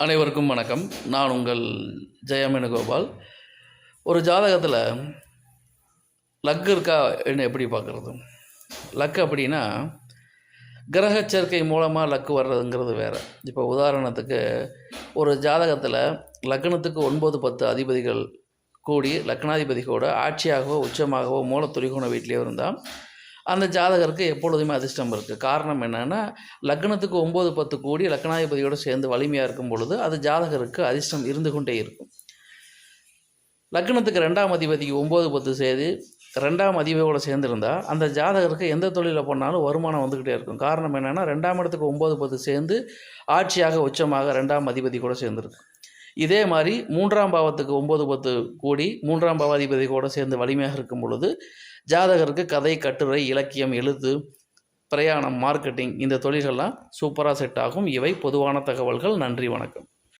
அனைவருக்கும் வணக்கம். நான் உங்கள் ஜெயமேனுகோபால். ஒரு ஜாதகத்தில் லக்கு இருக்கா என்ன எப்படி பார்க்குறது? லக்கு அப்படின்னா கிரக சேர்க்கை மூலமாக லக்கு வர்றதுங்கிறது வேறு. இப்போ உதாரணத்துக்கு ஒரு ஜாதகத்தில் லக்னத்துக்கு 9, 10 அதிபதிகள் கூடி லக்னாதிபதியோட ஆட்சியாகவோ உச்சமாகவோ மூலத்துரிகோண வீட்டிலேயோ இருந்தால் அந்த ஜாதகருக்கு எப்பொழுதுமே அதிர்ஷ்டம் இருக்குது. காரணம் என்னென்னா, லக்னத்துக்கு 9, 10 கூடி லக்னாதிபதியோடு சேர்ந்து வலிமையாக இருக்கும் பொழுது அது ஜாதகருக்கு அதிர்ஷ்டம் இருந்து கொண்டே இருக்கும். லக்னத்துக்கு 2ஆம் அதிபதி 9, 10 சேர்ந்து 2ஆம் அதிபதியோடு சேர்ந்துருந்தால் அந்த ஜாதகருக்கு எந்த தொழிலில் பண்ணாலும் வருமானம் வந்துக்கிட்டே இருக்கும். காரணம் என்னென்னா, 2ஆம் இடத்துக்கு 9, 10 சேர்ந்து ஆட்சியாக உச்சமாக 2ஆம் அதிபதி கூட சேர்ந்துருக்கு. இதே மாதிரி 3ஆம் பாவத்துக்கு 9, 10 கூடி 3ஆம் பாவாதிபதி கூட சேர்ந்து வலிமையாக இருக்கும் பொழுது ஜாதகருக்கு கதை, கட்டுரை, இலக்கியம், எழுத்து, பிரயாணம், மார்க்கெட்டிங் இந்த தொழில்கள்லாம் சூப்பராக செட் ஆகும். இவை பொதுவான தகவல்கள். நன்றி, வணக்கம்.